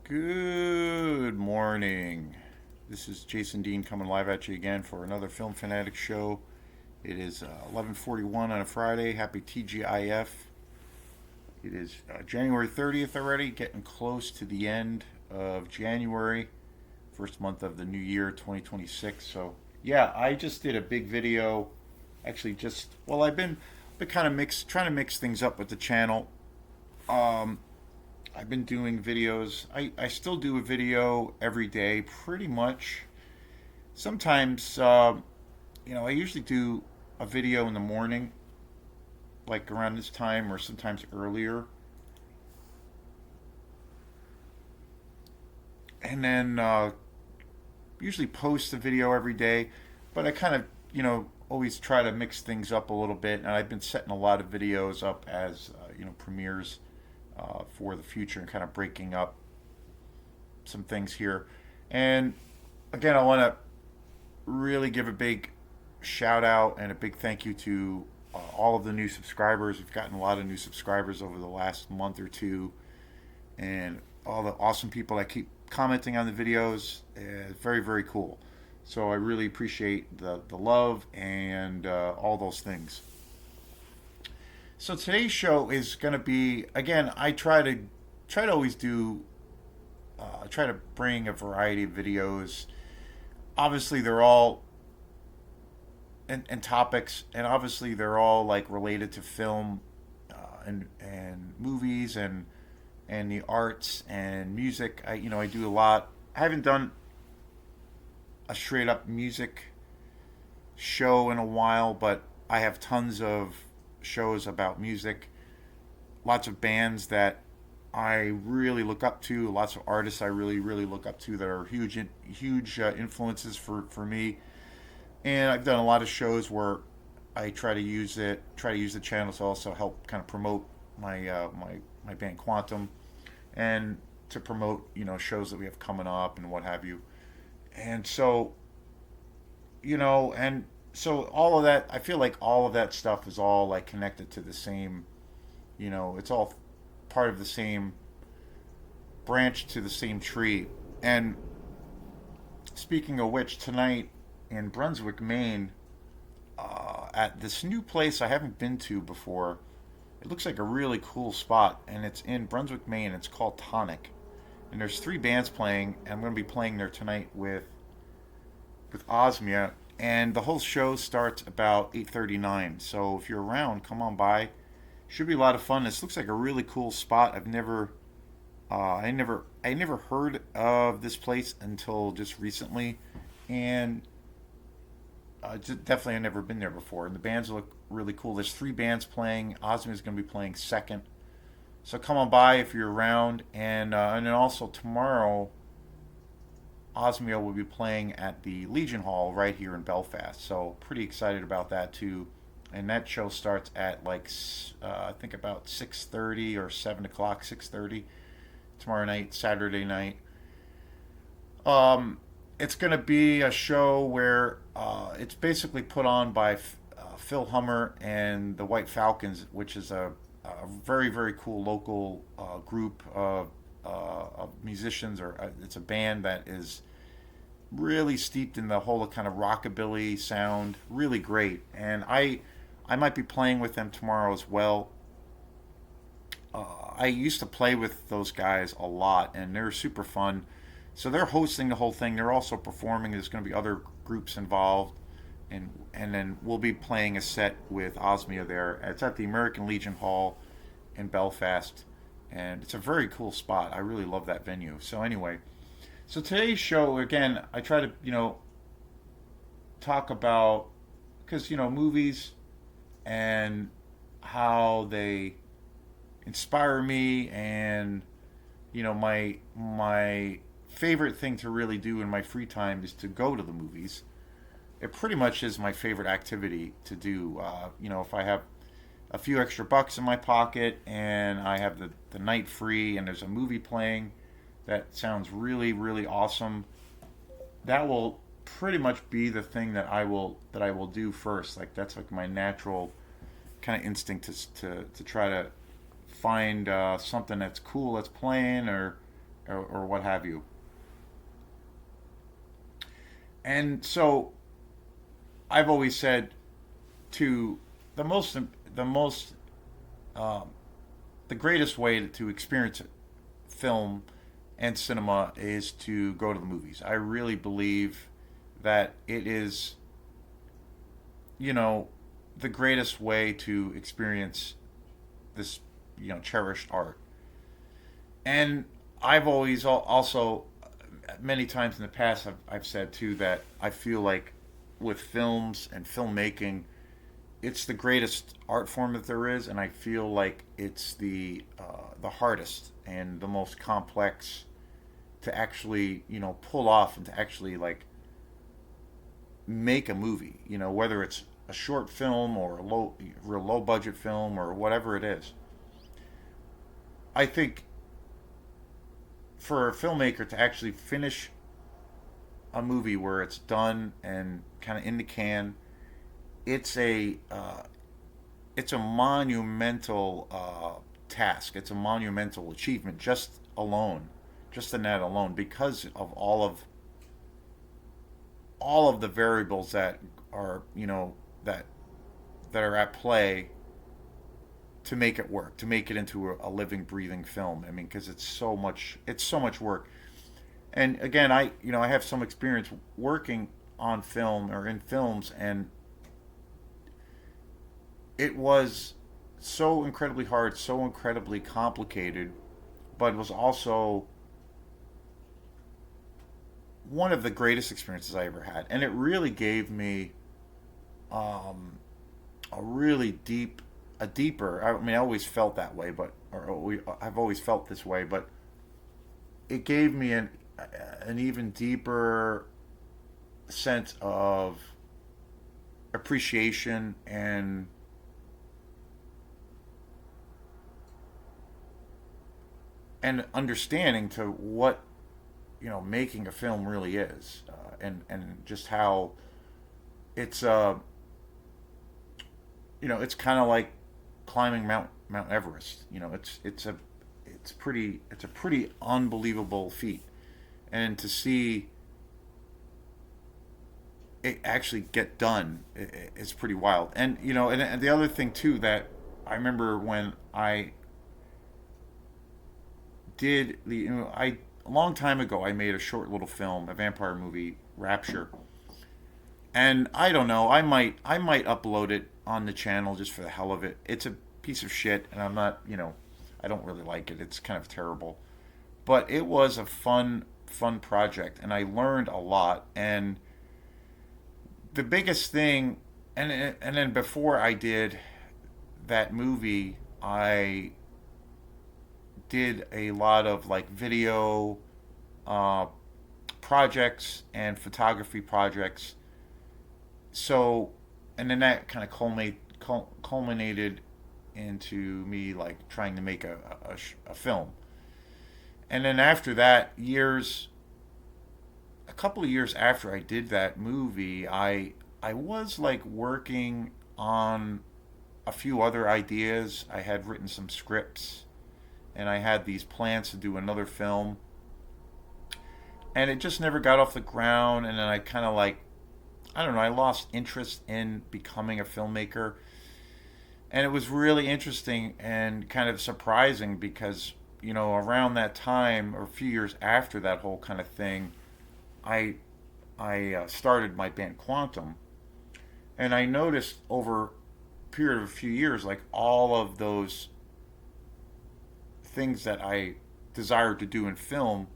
Good morning. This is Jason Dean coming live at you again for another Film Fanatic show. It is 11:41 on a Friday. Happy TGIF. It is January 30th already, getting close to the end of January, first month of the new year 2026. So, yeah, I just did a big video. Actually, I've been kind of trying to mix things up with the channel. Um, I've been doing videos. I still do a video every day, pretty much. Sometimes, I usually do a video in the morning, like around this time, or sometimes earlier. And then usually post a video every day. But I kind of, always try to mix things up a little bit. And I've been setting a lot of videos up as, premieres for the future and kind of breaking up some things here. And again, I want to really give a big shout out and a big thank you to all of the new subscribers. We've gotten a lot of new subscribers over the last month or two, and all the awesome people that keep commenting on the videos. Very, very cool. So I really appreciate the love and all those things. So today's show is going to be, again, I try to always do try to bring a variety of videos. Obviously, they're all and topics, and obviously they're all like related to film and movies and the arts and music. I do a lot. I haven't done a straight up music show in a while, but I have tons of shows about music. Lots of bands that I really look up to. Lots of artists I really really look up to that are huge influences for me. And I've done a lot of shows where I try to use the channel to also help kind of promote my band Quantum, and to promote shows that we have coming up and what have you. And so and so all of that, I feel like all of that stuff is all like connected to the same. It's all part of the same branch to the same tree. And speaking of which, tonight in Brunswick, Maine, at this new place I haven't been to before. It looks like a really cool spot, and it's in Brunswick, Maine. It's called Tonic, and there's three bands playing. And I'm going to be playing there tonight with Osmia, and the whole show starts about 8:39. So if you're around, come on by. Should be a lot of fun. This looks like a really cool spot. I never heard of this place until just recently, and definitely I've never been there before. And the bands look really cool. There's three bands playing. Osmia is going to be playing second, so come on by if you're around. And then also tomorrow, Osmia will be playing at the Legion Hall right here in Belfast. So pretty excited about that too. And that show starts at like I think about 6:30 or 7 o'clock, 6:30 tomorrow night, Saturday night. It's going to be a show where it's basically put on by Phil Hummer and the White Falcons, which is a very very cool local group of musicians, or it's a band that is really steeped in the whole kind of rockabilly sound. Really great, and I might be playing with them tomorrow as well. I used to play with those guys a lot, and they're super fun. So they're hosting the whole thing. They're also performing. There's going to be other groups involved, and then we'll be playing a set with Osmia there. It's at the American Legion Hall in Belfast, and it's a very cool spot. I really love that venue. So anyway, so today's show, again, I try to talk about, because movies and how they inspire me, and my favorite thing to really do in my free time is to go to the movies. It pretty much is my favorite activity to do. If I have a few extra bucks in my pocket and I have the night free and there's a movie playing that sounds really really awesome, that will pretty much be the thing that I will do first. Like that's like my natural kind of instinct to try to find something that's cool that's playing, or what have you. And so I've always said to the most the most um, the greatest way to experience film and cinema is to go to the movies. I really believe that it is, you know, the greatest way to experience this, cherished art. And I've always also, many times in the past, I've said too that I feel like with films and filmmaking, it's the greatest art form that there is, and I feel like it's the hardest and the most complex to actually pull off and to actually like make a movie. Whether it's a short film or a real low budget film or whatever it is. I think for a filmmaker to actually finish a movie where it's done and kind of in the can, it's a monumental task. It's a monumental achievement just in that alone, because of all of the variables that are that that are at play to make it work, to make it into a living, breathing film. I mean, because it's so much work. And again, I have some experience working on film or in films, and it was so incredibly hard, so incredibly complicated, but it was also one of the greatest experiences I ever had, and it really gave me um, a really a deeper. I mean, I always felt that way, I've always felt this way, but it gave me an even deeper sense of appreciation and understanding to what making a film really is, and just how it's it's kind of like climbing Mount Everest. It's a pretty unbelievable feat, and to see it actually get done is pretty wild. And and the other thing too that I remember when I did I a long time ago I made a short little film, a vampire movie, Rapture. And I don't know, I might upload it on the channel just for the hell of it. It's a piece of shit, and I don't really like it. It's kind of terrible. But it was a fun project, and I learned a lot. And the biggest thing, and then before I did that movie, I did a lot of like video uh, projects and photography projects. So, and then that kind of culminated into me like trying to make a film. And then after that, a couple of years after I did that movie, I was like working on a few other ideas. I had written some scripts, and I had these plans to do another film, and it just never got off the ground. And then I kind of like, I don't know, I lost interest in becoming a filmmaker. And it was really interesting and kind of surprising because, around that time or a few years after that whole kind of thing, I I started my band Quantum, and I noticed over a period of a few years, like all of those things that I desired to do in film,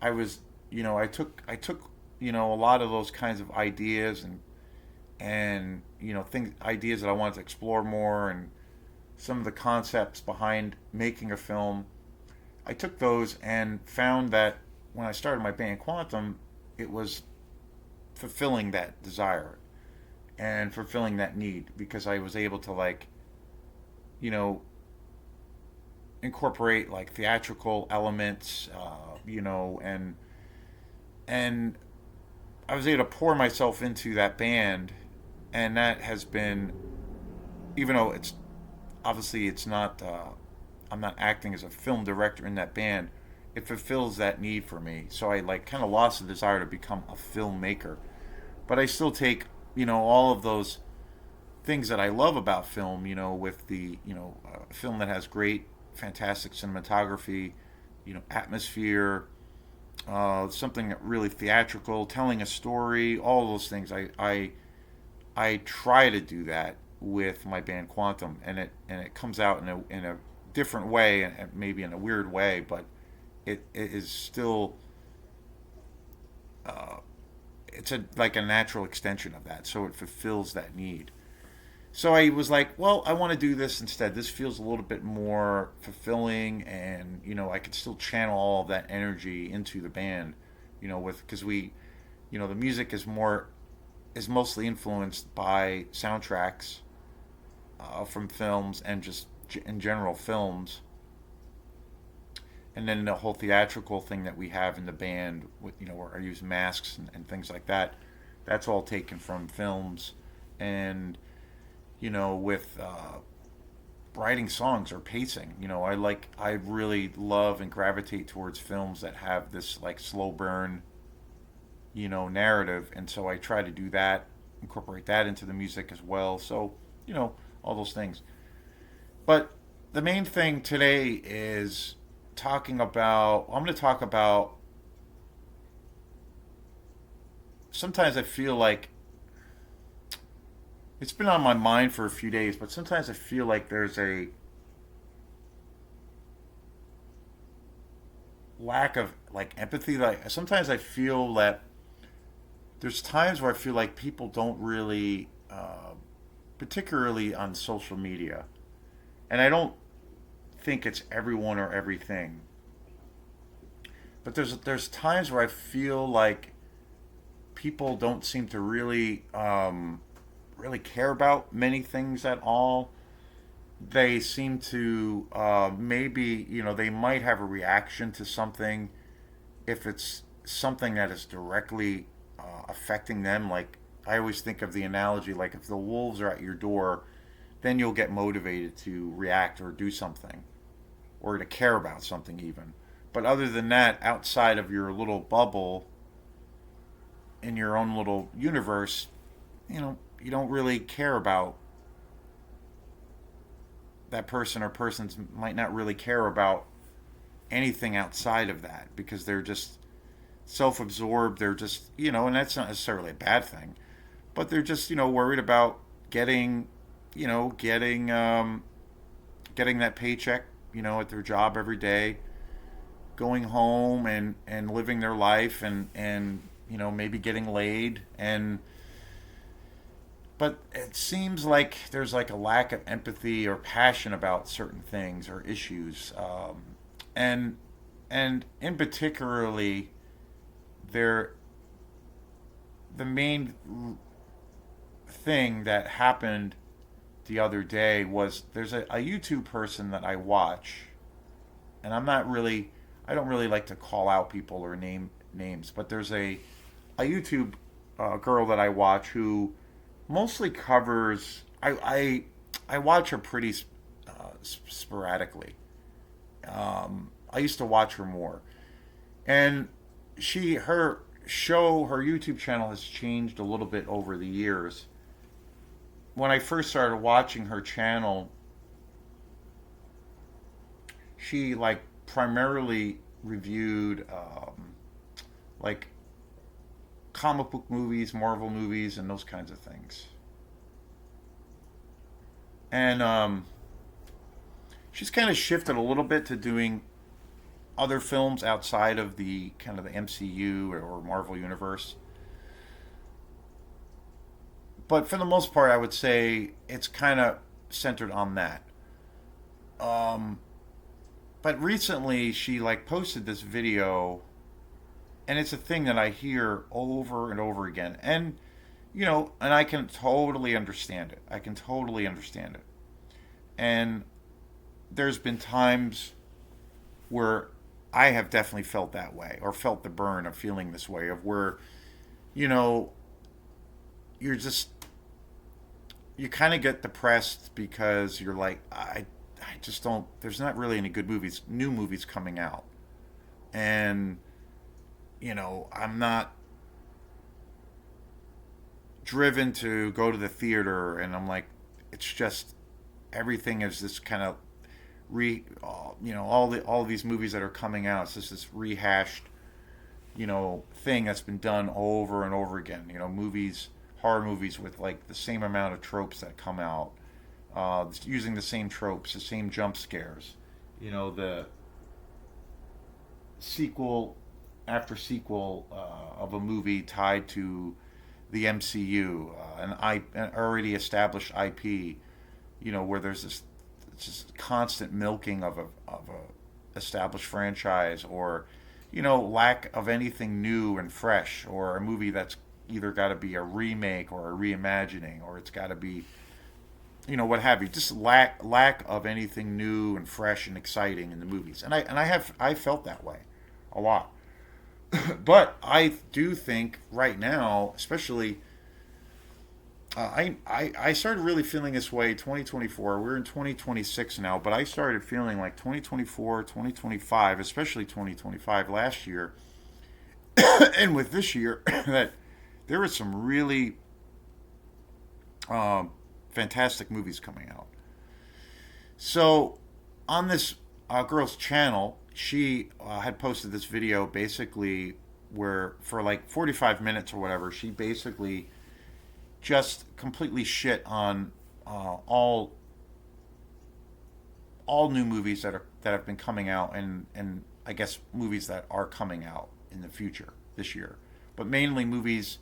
I was, I took, a lot of those kinds of ideas and things, ideas that I wanted to explore more, and some of the concepts behind making a film. I took those and found that when I started my band Quantum, it was fulfilling that desire and fulfilling that need because I was able to you know, incorporate like theatrical elements, and I was able to pour myself into that band, and that has been, even though it's not, I'm not acting as a film director in that band. it fulfills that need for me. So I like kind of lost the desire to become a filmmaker, but I still take, all of those things that I love about film, with the, film that has great, fantastic cinematography, atmosphere, something that really theatrical, telling a story, all those things. I try to do that with my band Quantum, and it comes out in a different way, and maybe in a weird way, but it is still it's like a natural extension of that, so it fulfills that need. So I was like, well, I want to do this instead. This feels a little bit more fulfilling, and I could still channel all of that energy into the band, with because the music is mostly influenced by soundtracks from films and just in general films, and then the whole theatrical thing that we have in the band, with where I use masks and things like that. That's all taken from films, and with writing songs or pacing. I really love and gravitate towards films that have this like slow burn, narrative, and so I try to do that, incorporate that into the music as well. So, all those things. But the main thing today is I'm going to talk about, sometimes I feel like it's been on my mind for a few days, but sometimes I feel like there's a lack of like empathy. Like sometimes I feel that there's times where I feel like people don't really, particularly on social media, and I don't think it's everyone or everything, but there's times where I feel like people don't seem to really care about many things at all. They seem to maybe they might have a reaction to something if it's something that is directly affecting them. Like I always think of the analogy, like if the wolves are at your door, then you'll get motivated to react or do something or to care about something even. But other than that, outside of your little bubble in your own little universe, you don't really care about that person, or persons might not really care about anything outside of that because they're just self-absorbed. They're just, and that's not necessarily a bad thing, but they're just, worried about getting, getting that paycheck, at their job every day, going home and living their life, and maybe getting laid. And but it seems like there's like a lack of empathy or passion about certain things or issues, and in particularly, there the main thing that happened the other day was there's a YouTube person that I watch, and I don't really like to call out people or name names, but there's a YouTube girl that I watch who mostly covers. I watch her pretty sporadically. I used to watch her more, and her YouTube channel has changed a little bit over the years. When I first started watching her channel, she like primarily reviewed like comic book movies, Marvel movies, and those kinds of things. And she's kind of shifted a little bit to doing other films outside of the kind of the MCU or Marvel universe. But for the most part, I would say it's kind of centered on that. Um, but recently, she like posted this video, and it's a thing that I hear over and over again, and I can totally understand it. I can totally understand it. And there's been times where I have definitely felt that way, or felt the burn of feeling this way, of where, you know, you're just, you kind of get depressed because I just don't, there's not really any good movies, new movies coming out. And, I'm not driven to go to the theater, and I'm like, it's just everything is this kind of all these movies that are coming out. It's just this rehashed, thing that's been done over and over again. Movies, horror movies with like the same amount of tropes that come out, using the same tropes, the same jump scares. The sequel after sequel of a movie tied to the MCU, an already established IP, where there's this just constant milking of a established franchise, or lack of anything new and fresh, or a movie that's either got to be a remake or a reimagining, or it's got to be what have you, just lack of anything new and fresh and exciting in the movies. I felt that way a lot. But I do think right now, especially, I started really feeling this way 2024. We're in 2026 now, but I started feeling like 2024, 2025, especially 2025 last year, and with this year, that there were some really fantastic movies coming out. So on this girl's channel, she had posted this video basically where for like 45 minutes or whatever, she basically just completely shit on all new movies that have been coming out, and I guess movies that are coming out in the future this year, but mainly movies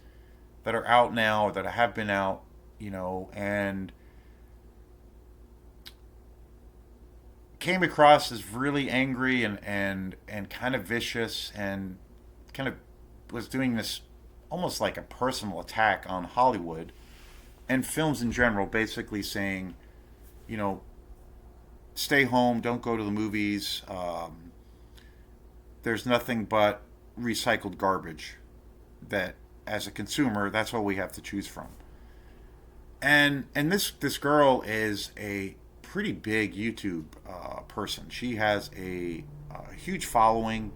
that are out now or that have been out, and came across as really angry and kind of vicious, and kind of was doing this almost like a personal attack on Hollywood and films in general, basically saying, you know, stay home, don't go to the movies. There's nothing but recycled garbage that, as a consumer, that's all we have to choose from. And this girl is a pretty big YouTube person. She has a huge following.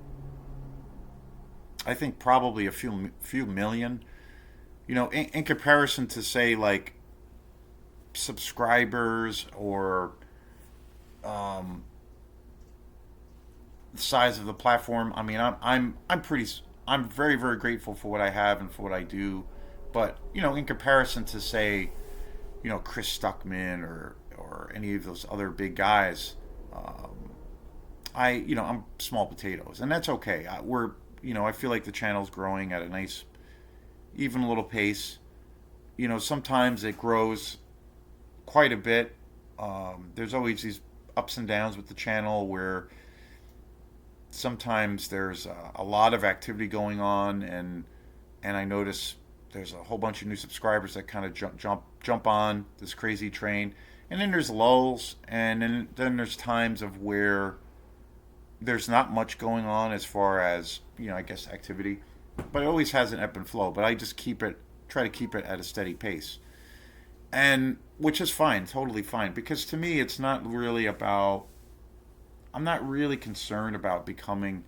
I think probably a few million. You know, in comparison to, say, like subscribers or the size of the platform. I mean, I'm very, very grateful for what I have and for what I do. But, you know, in comparison to, say, you know, Chris Stuckman or any of those other big guys, I'm small potatoes, and that's okay. I feel like the channel's growing at a nice, even little pace. You know, sometimes it grows quite a bit. There's always these ups and downs with the channel where sometimes there's a lot of activity going on, and I notice there's a whole bunch of new subscribers that kind of jump on this crazy train, and then there's lulls, and then there's times of where there's not much going on as far as, you know, I guess, activity, but it always has an ebb and flow. But I just try to keep it at a steady pace, and which is fine, totally fine, because to me it's not really about. I'm not really concerned about becoming.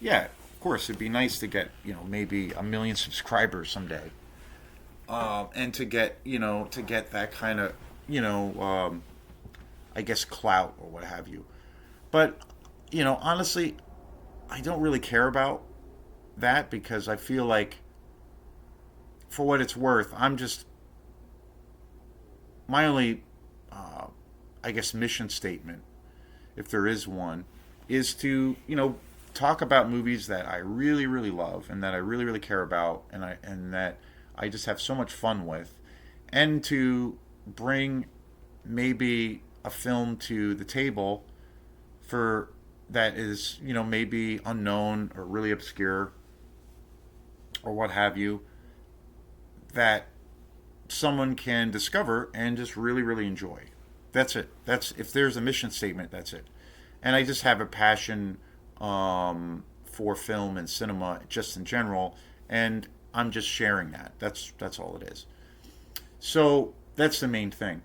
Yeah, of course, it'd be nice to get, you know, maybe 1 million subscribers someday, and to get that kind of, I guess, clout or what have you. But, you know, honestly, I don't really care about that, because I feel like, for what it's worth, my only, I guess, mission statement, if there is one, is to, talk about movies that I really, really love and that I really, really care about, and that I just have so much fun with, and to bring maybe a film to the table for that is, maybe unknown or really obscure or what have you, that someone can discover and just really, really enjoy. That's it. If there's a mission statement, that's it. And I just have a passion for film and cinema just in general, and I'm just sharing that. That's all it is. So that's the main thing.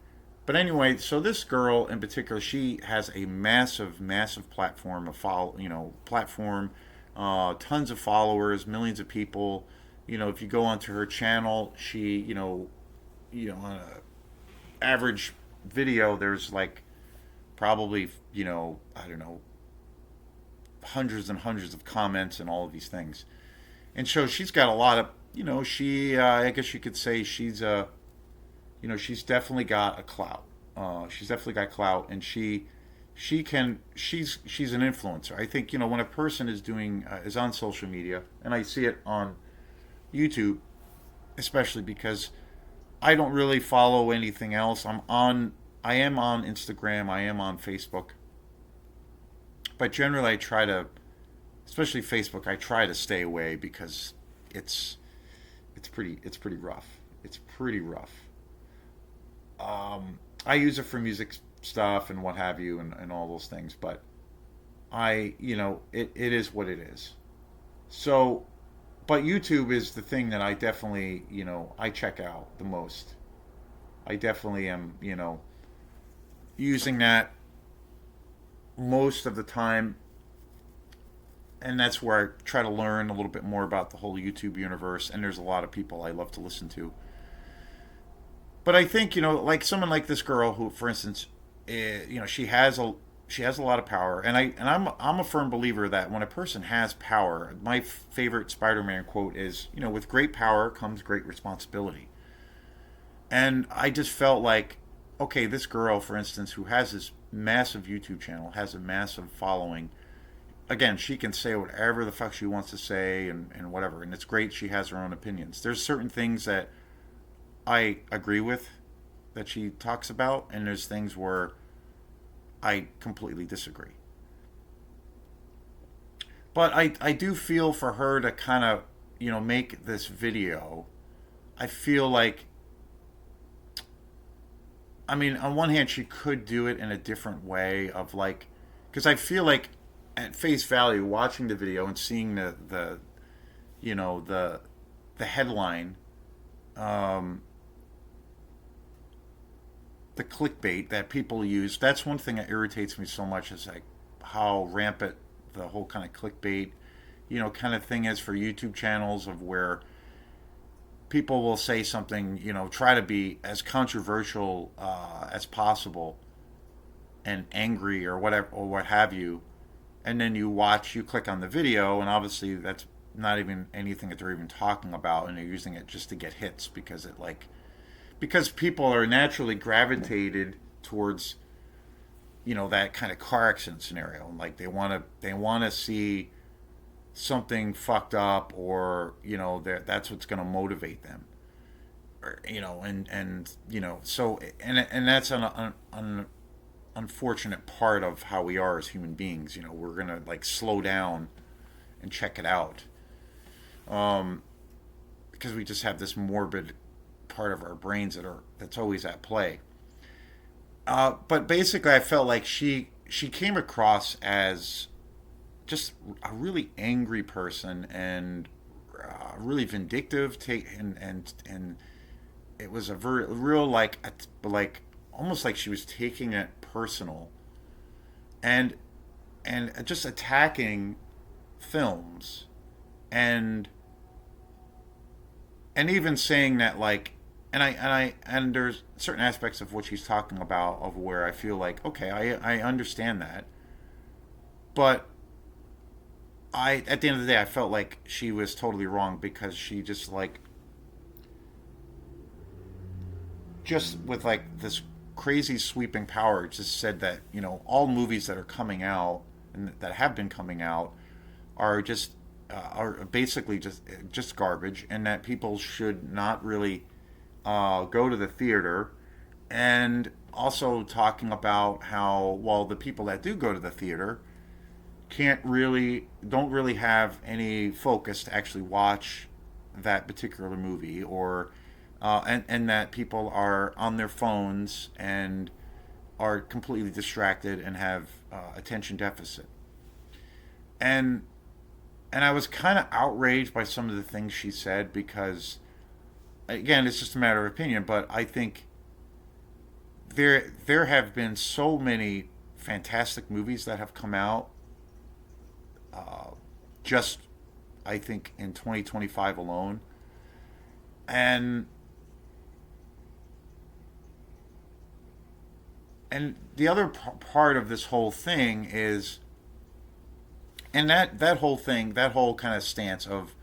But anyway, so this girl in particular, she has a massive, massive platform, platform, tons of followers, millions of people. If you go onto her channel, she, on a average video, there's like probably, I don't know, hundreds and hundreds of comments and all of these things. And so she's got a lot of, I guess you could say she's definitely got a clout. She's definitely got clout, and she's an influencer. I think when a person is on social media, and I see it on YouTube, especially because I don't really follow anything else. I am on Instagram, I am on Facebook, but generally I try to, especially Facebook, I try to stay away because it's it's pretty rough. It's pretty rough. I use it for music stuff and what have you, and all those things, but it is what it is. So, but YouTube is the thing that I definitely, I check out the most. I definitely am, using that most of the time, and that's where I try to learn a little bit more about the whole YouTube universe. And there's a lot of people I love to listen to. But I think like someone like this girl who, for instance, she has a lot of power, and I'm a firm believer that when a person has power, my favorite Spider-Man quote is, with great power comes great responsibility. And I just felt like, okay, this girl, for instance, who has this massive YouTube channel, has a massive following. Again, she can say whatever the fuck she wants to say, and whatever, and it's great. She has her own opinions. There's certain things that I agree with that she talks about, and there's things where I completely disagree. But I do feel for her to kind of, make this video. I feel like, I mean, on one hand, she could do it in a different way of like, because I feel like at face value, watching the video and seeing the you know, the headline, um, the clickbait that people use. That's one thing that irritates me so much is like how rampant the whole kind of clickbait, kind of thing is for YouTube channels, of where people will say something, try to be as controversial as possible and angry or whatever or what have you, and then you click on the video, and obviously that's not even anything that they're even talking about, and they're using it just to get hits because people are naturally gravitated towards that kind of car accident scenario. Like they want to see something fucked up, or that's what's going to motivate them, or, so and that's an unfortunate part of how we are as human beings. We're going to like slow down and check it out, because we just have this morbid part of our brains that's always at play. But basically, I felt like she came across as just a really angry person, and really vindictive. And it was a very real like almost like she was taking it personal, and just attacking films, and even saying that, like, and there's certain aspects of what she's talking about of where I feel like, okay, I understand that, but at the end of the day, I felt like she was totally wrong, because she just with like this crazy sweeping power just said that all movies that are coming out and that have been coming out are just are basically just garbage, and that people should not really go to the theater. And also talking about how, well, the people that do go to the theater don't really have any focus to actually watch that particular movie, or and that people are on their phones and are completely distracted and have attention deficit. And and I was kind of outraged by some of the things she said, because again, it's just a matter of opinion, but I think there have been so many fantastic movies that have come out, uh, just I think in 2025 alone. And the other part of this whole thing is, and that whole thing, that whole kind of stance of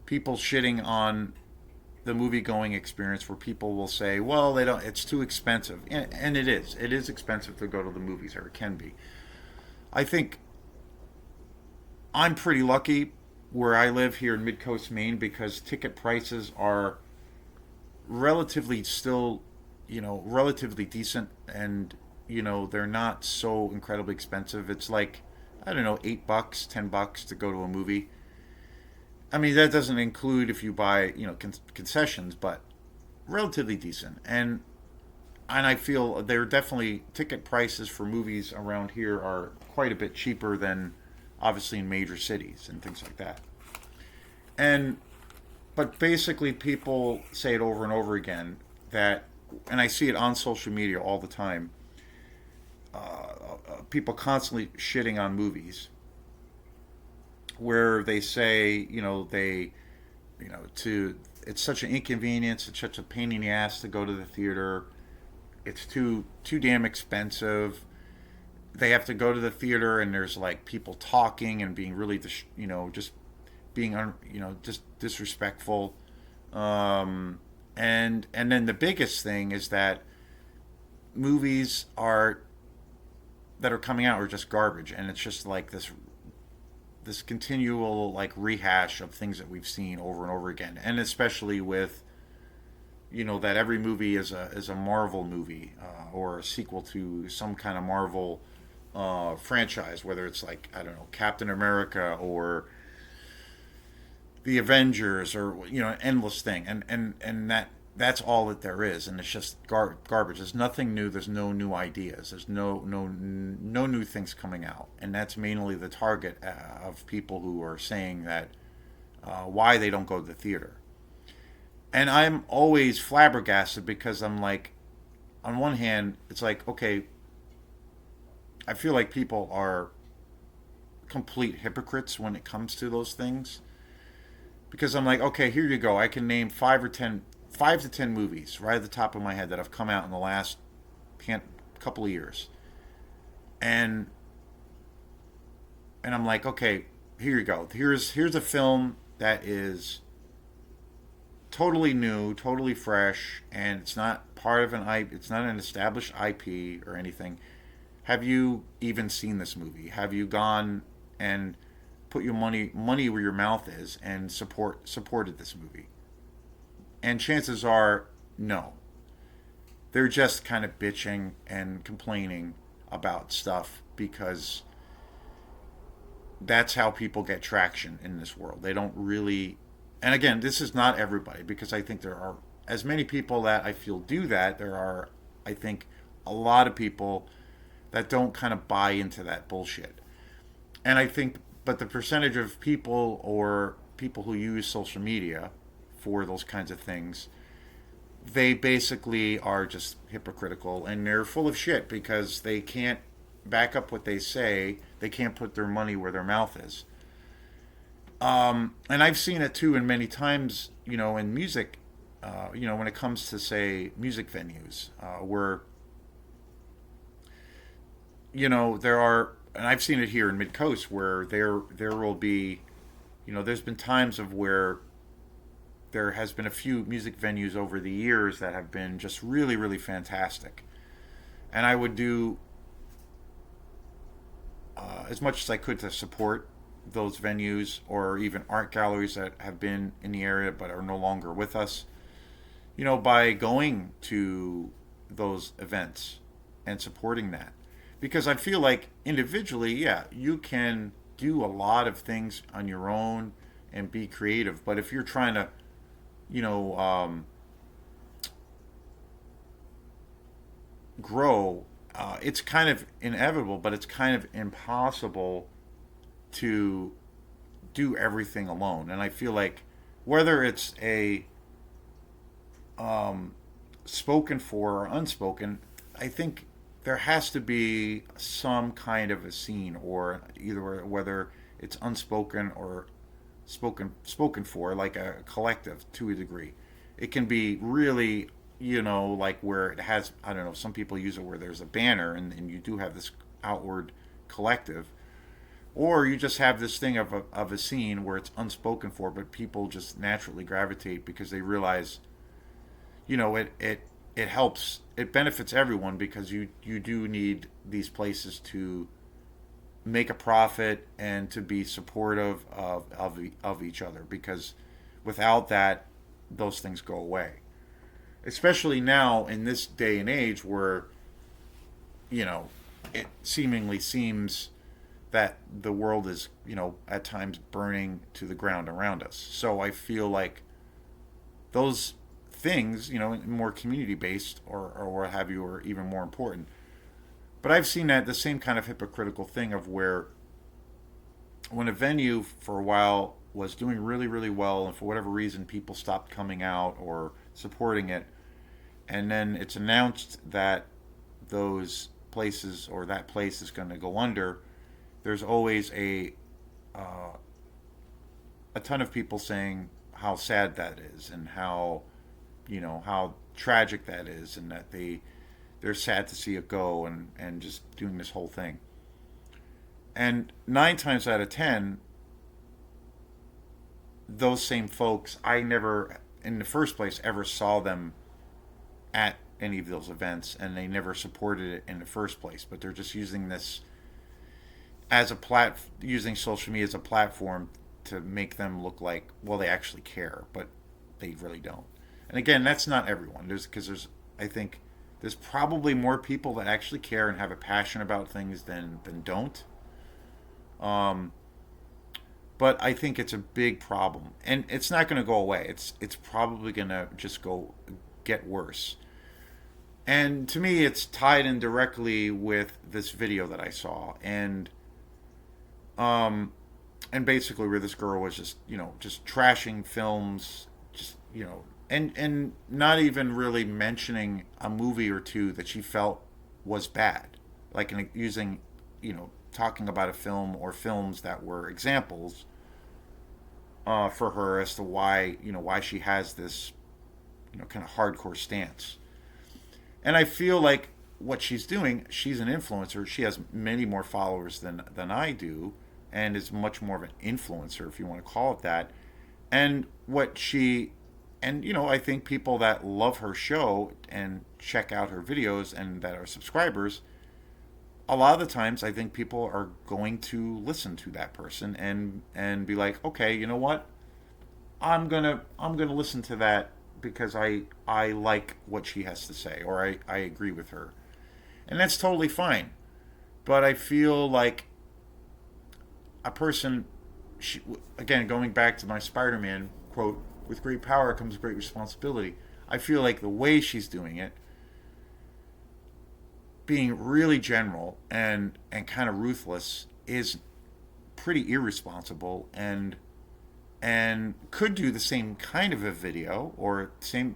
people shitting on the movie going experience, where people will say, well, they don't, it's too expensive. And it is expensive to go to the movies, or it can be. I think I'm pretty lucky where I live here in Midcoast, Maine, because ticket prices are relatively still, relatively decent, and they're not so incredibly expensive. It's like, I don't know, $8, $10 to go to a movie. I mean, that doesn't include if you buy, concessions, but relatively decent. And I feel they're definitely, ticket prices for movies around here are quite a bit cheaper than obviously in major cities and things like that. And but basically people say it over and over again that, and I see it on social media all the time, people constantly shitting on movies, where they say, to, it's such an inconvenience, it's such a pain in the ass to go to the theater, it's too damn expensive. They have to go to the theater, and there's like people talking and being really just being just disrespectful. And then the biggest thing is that movies are that are coming out are just garbage, and it's just like this continual like rehash of things that we've seen over and over again, and especially with, that every movie is a Marvel movie, or a sequel to some kind of Marvel franchise, whether it's like, I don't know, Captain America or the Avengers, or endless thing, and that's all that there is, and it's just garbage. There's nothing new. There's no new ideas. There's no new things coming out, and that's mainly the target of people who are saying that, why they don't go to the theater. And I'm always flabbergasted, because I'm like, on one hand, it's like, okay, I feel like people are complete hypocrites when it comes to those things, because I'm like, okay, here you go. I can name 5 to 10 movies right at the top of my head that have come out in the last couple of years, and I'm like, okay, here you go. Here's a film that is totally new, totally fresh, and it's not part of it's not an established IP or anything. Have you even seen this movie? Have you gone and put your money where your mouth is and supported this movie? And chances are, no. They're just kind of bitching and complaining about stuff, because that's how people get traction in this world. They don't really, and again, this is not everybody, because I think there are as many people that I feel do that. There are, I think, a lot of people that don't kind of buy into that bullshit. And I think, but the percentage of people, or people who use social media for those kinds of things, they basically are just hypocritical, and they're full of shit, because they can't back up what they say. They can't put their money where their mouth is. And I've seen it too, in many times, in music, when it comes to, say, music venues, where, there are, and I've seen it here in Mid Coast, where there will be, there's been times of where there has been a few music venues over the years that have been just really, really fantastic. And I would do as much as I could to support those venues, or even art galleries that have been in the area but are no longer with us, by going to those events and supporting that. Because I feel like individually, yeah, you can do a lot of things on your own and be creative. But if you're trying to, you know, um, grow, it's kind of inevitable, but it's kind of impossible to do everything alone. And I feel like whether it's a spoken for or unspoken, I think there has to be some kind of a scene, or either whether it's unspoken or spoken for, like a collective to a degree. It can be really, like where it has, I don't know, some people use it where there's a banner and you do have this outward collective, or you just have this thing of a scene where it's unspoken for, but people just naturally gravitate because they realize, it helps, it benefits everyone, because you do need these places to make a profit and to be supportive of each other, because without that, those things go away. Especially now in this day and age where, it seemingly seems that the world is, at times burning to the ground around us. So I feel like those things, more community based or what have you, are even more important. But I've seen that the same kind of hypocritical thing of where when a venue for a while was doing really, really well, and for whatever reason people stopped coming out or supporting it, and then it's announced that those places or that place is going to go under, there's always a ton of people saying how sad that is, and how tragic that is, and that they're sad to see it go, and just doing this whole thing. And 9 times out of 10, those same folks, I never, in the first place, ever saw them at any of those events, and they never supported it in the first place. But they're just using this as a using social media as a platform to make them look like, well, they actually care, but they really don't. And again, that's not everyone. Because I think there's probably more people that actually care and have a passion about things than don't. But I think it's a big problem, and it's not going to go away. It's probably going to just get worse. And to me, it's tied in directly with this video that I saw, and basically where this girl was just trashing films, just and not even really mentioning a movie or two that she felt was bad, like using talking about a film or films that were examples for her as to why she has this kind of hardcore stance. And I feel like what she's doing, she's an influencer. She has many more followers than I do, and is much more of an influencer, if you want to call it that. And I think people that love her show and check out her videos and that are subscribers, a lot of the times I think people are going to listen to that person and be like, okay, you know what? I'm gonna listen to that because I like what she has to say, or I agree with her. And that's totally fine. But I feel like a person, again, going back to my Spider-Man quote, with great power comes great responsibility. I feel like the way she's doing it, being really general and kind of ruthless, is pretty irresponsible, and could do the same kind of a video, or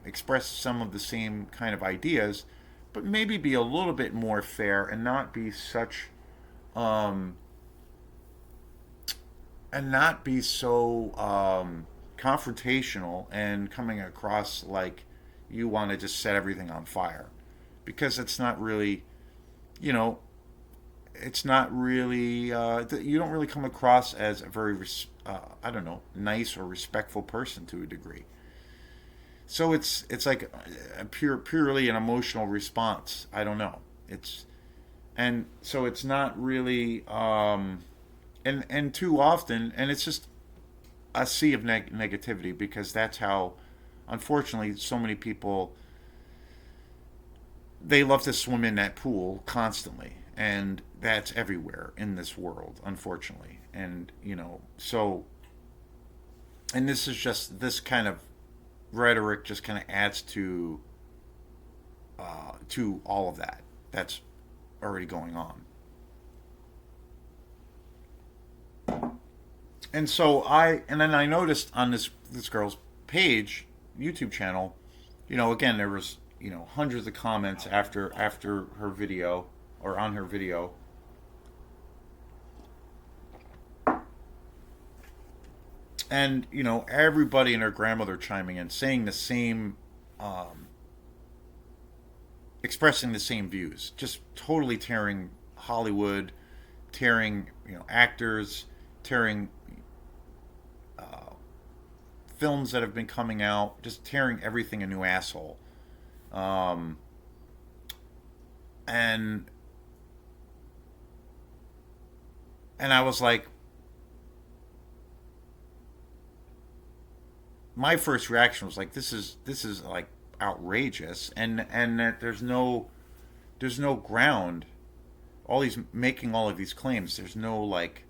express some of the same kind of ideas, but maybe be a little bit more fair and not be so confrontational and coming across like you want to just set everything on fire, because it's not really, it's not really, you don't really come across as a very I don't know, nice or respectful person to a degree. So it's like a purely an emotional response. I don't know. And so it's not really, and too often, and it's just a sea of negativity, because that's how, unfortunately, so many people, they love to swim in that pool constantly, and that's everywhere in this world, unfortunately. And so, and this is just, this kind of rhetoric just kind of adds to all of that that's already going on. And so and then I noticed on this girl's page, YouTube channel, again, there was hundreds of comments after her video, or on her video, And everybody and their grandmother chiming in, saying the same, expressing the same views, just totally tearing Hollywood, tearing actors, tearing films that have been coming out, just tearing everything a new asshole. Um, and and I was like, my first reaction was like, this is like outrageous, and that there's no ground. All these making all of these claims, there's no like,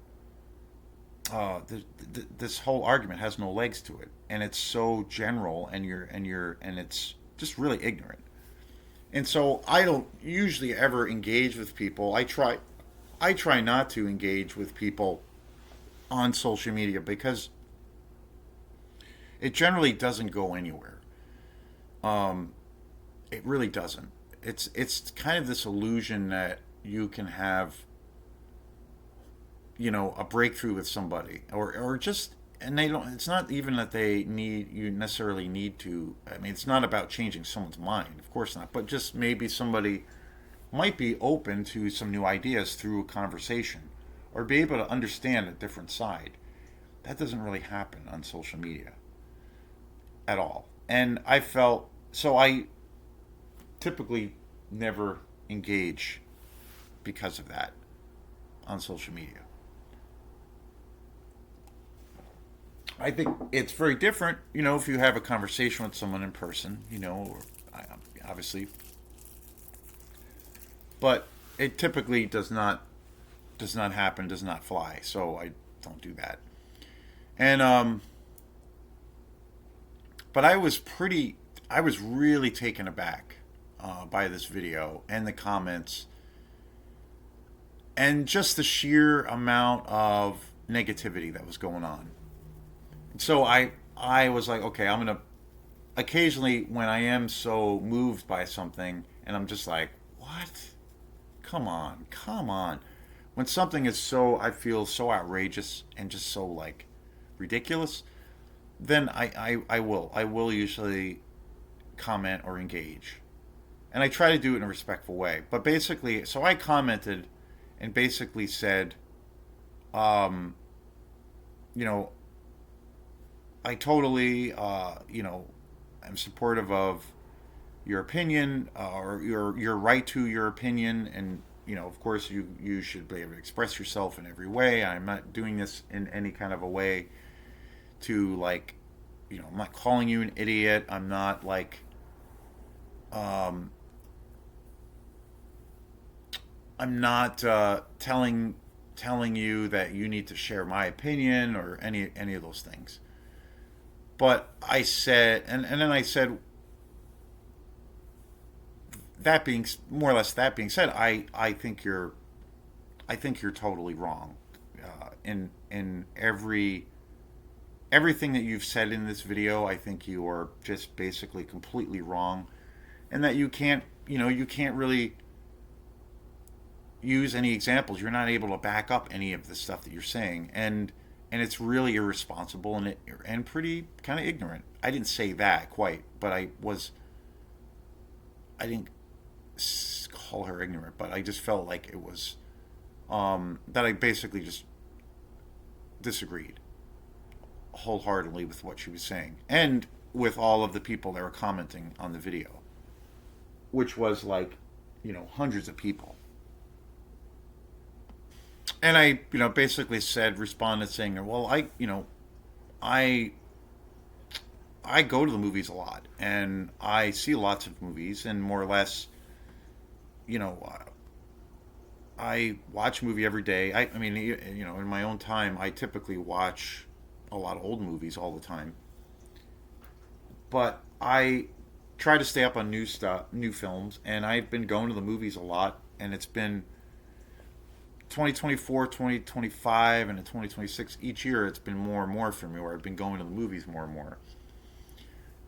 this whole argument has no legs to it, and it's so general, and it's just really ignorant. And so I don't usually ever engage with people. I try not to engage with people on social media because it generally doesn't go anywhere. Um, it really doesn't. It's kind of this illusion that you can have, a breakthrough with somebody, or just, and they don't. It's not even that they need you necessarily need to. I mean, it's not about changing someone's mind, of course not. But just maybe somebody might be open to some new ideas through a conversation, or be able to understand a different side. That doesn't really happen on social media at all. And I felt so. I typically never engage because of that on social media. I think it's very different, if you have a conversation with someone in person, or obviously, but it typically does not happen, does not fly. So I don't do that. And but I was really taken aback by this video and the comments and just the sheer amount of negativity that was going on. So I was like, okay, I'm gonna occasionally, when I am so moved by something and I'm just like, what? Come on, come on. When something is so, I feel so outrageous and just so like ridiculous, then I will usually comment or engage. And I try to do it in a respectful way. But basically, so I commented and basically said, um, you know, I totally, am supportive of your opinion, or your right to your opinion, and of course, you should be able to express yourself in every way. I'm not doing this in any kind of a way to like, I'm not calling you an idiot. I'm not like, um, I'm not telling you that you need to share my opinion or any of those things. But I said, and then I said, that being more or less that being said, I think you're totally wrong in everything that you've said in this video. I think you are just basically completely wrong, and that you can't really use any examples. You're not able to back up any of the stuff that you're saying, and it's really irresponsible and pretty kind of ignorant. I didn't say that quite, but I didn't call her ignorant, but I just felt like it was, that I basically just disagreed wholeheartedly with what she was saying and with all of the people that were commenting on the video, which was like, hundreds of people. And I, basically responded saying, well, I I go to the movies a lot, and I see lots of movies, and more or less, you know, I watch a movie every day. I mean, in my own time, I typically watch a lot of old movies all the time. But I try to stay up on new stuff, new films, and I've been going to the movies a lot, and it's been 2024, 2025, and in 2026. Each year, it's been more and more for me, where I've been going to the movies more and more.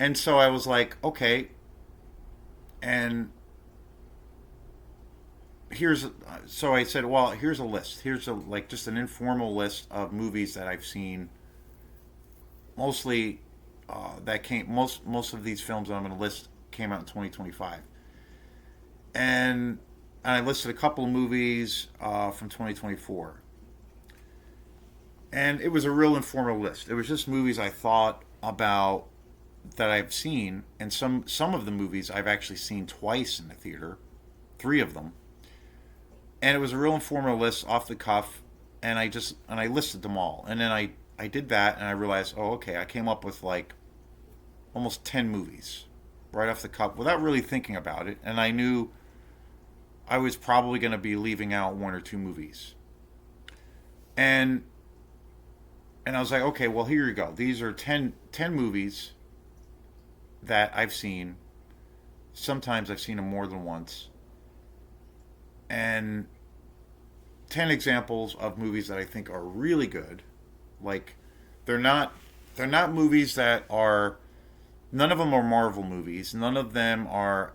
And so I was like, okay, and here's so I said, well, here's a list. Here's a like just an informal list of movies that I've seen mostly most of these films that I'm going to list came out in 2025, and I listed a couple of movies from 2024, and it was a real informal list. It was just movies I thought about that I've seen, and some of the movies I've actually seen twice in the theater, three of them, and it was a real informal list off the cuff, and I listed them all, and then I did that, and I realized, oh, okay, I came up with like almost 10 movies right off the cuff without really thinking about it, and I knew I was probably going to be leaving out one or two movies, and I was like, okay, well, here you go. These are 10 movies that I've seen. Sometimes I've seen them more than once. And 10 examples of movies that I think are really good. Like they're not movies that are none of them are Marvel movies. None of them are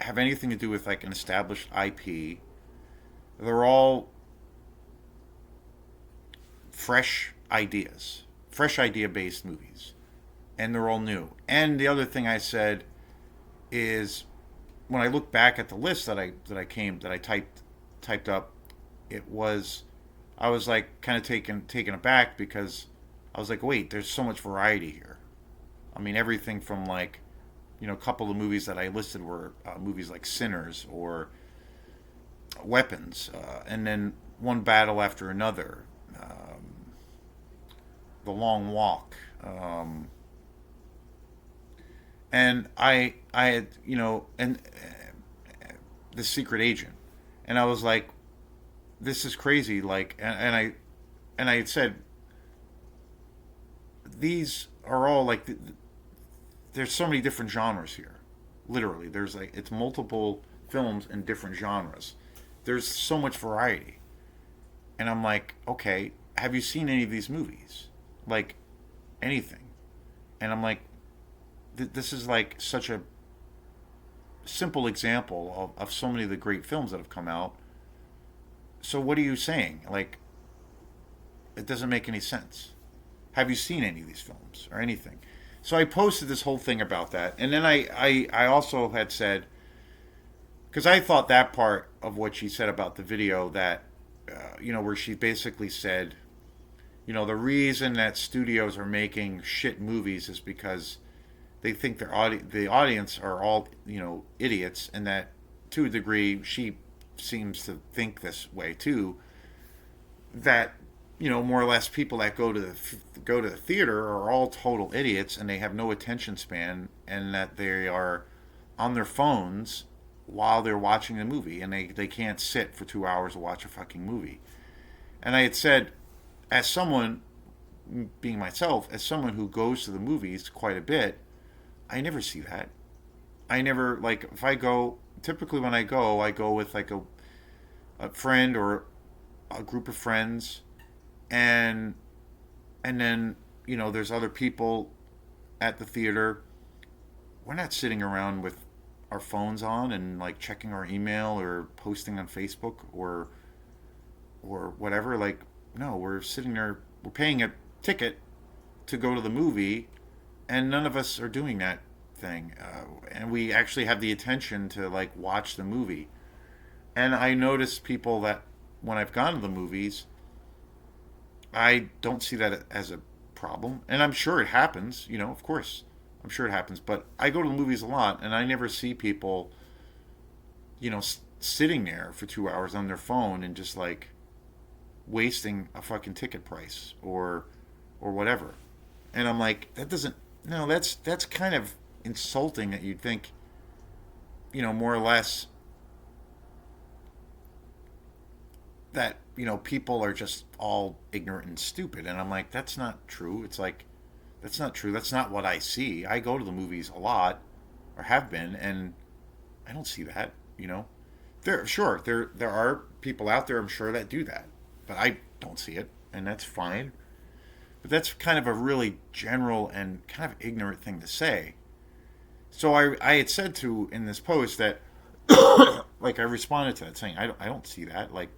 have anything to do with like an established IP. They're all fresh idea based movies, and they're all new. And the other thing I said is when I look back at the list that I typed up, it was I was like kind of taken aback because I was like, wait, there's so much variety here. I mean, everything from like, a couple of movies that I listed were movies like Sinners or Weapons, and then One Battle After Another, The Long Walk, and I had and The Secret Agent, and I was like, this is crazy. Like, and I had said these are all like there's so many different genres here. Literally, there's like it's multiple films in different genres. There's so much variety, and I'm like, okay, have you seen any of these movies? Like anything? And I'm like, this is like such a simple example of so many of the great films that have come out. So what are you saying? Like, it doesn't make any sense. Have you seen any of these films or anything? So I posted this whole thing about that, and then I also had said, because I thought that part of what she said about the video that where she basically said, the reason that studios are making shit movies is because they think the audience are all idiots, and that to a degree she seems to think this way too. That more or less people that go to the theater are all total idiots, and they have no attention span, and that they are on their phones while they're watching the movie, and they can't sit for 2 hours to watch a fucking movie. And I had said, as someone, being myself, as someone who goes to the movies quite a bit, I never see that. I never, like, if I go, typically when I go with like a friend or a group of friends, and then there's other people at the theater. We're not sitting around with our phones on and like checking our email or posting on Facebook or whatever. Like, no, we're sitting there, we're paying a ticket to go to the movie, and none of us are doing that thing, and we actually have the attention to like watch the movie. And I notice people that when I've gone to the movies, I don't see that as a problem, and I'm sure it happens, of course I'm sure it happens, but I go to the movies a lot, and I never see people sitting there for 2 hours on their phone and just like wasting a fucking ticket price or whatever. And I'm like, that doesn't, no, that's kind of insulting that you'd think, more or less that, people are just all ignorant and stupid. And I'm like, that's not true. It's like, that's not true. That's not what I see. I go to the movies a lot, or have been, and I don't see that, there are people out there, I'm sure, that do that, but I don't see it, and that's fine. But that's kind of a really general and kind of ignorant thing to say. So I had said in this post that like I responded to that saying, I don't see that. Like,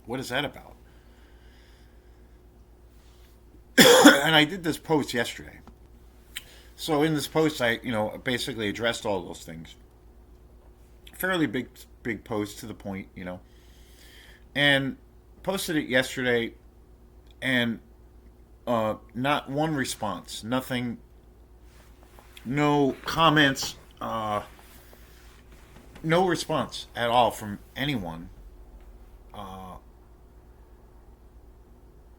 what is that about? And I did this post yesterday. So in this post, I basically addressed all those things. Fairly big post to the point, and posted it yesterday, and not one response, nothing, no comments, no response at all from anyone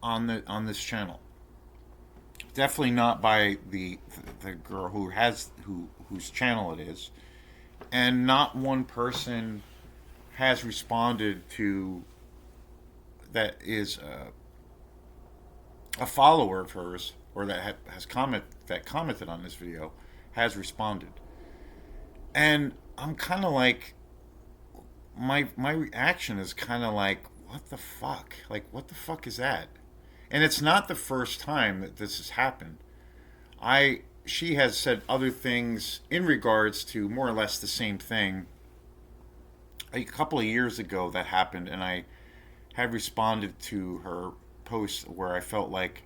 on this channel. Definitely not by the girl whose channel it is, and not one person has responded to that is a follower of hers, or has commented on this video, has responded. And I'm kind of like, my reaction is kind of like, what the fuck? Like, what the fuck is that? And it's not the first time that this has happened. She has said other things in regards to more or less the same thing. A couple of years ago that happened, and I had responded to her post where I felt like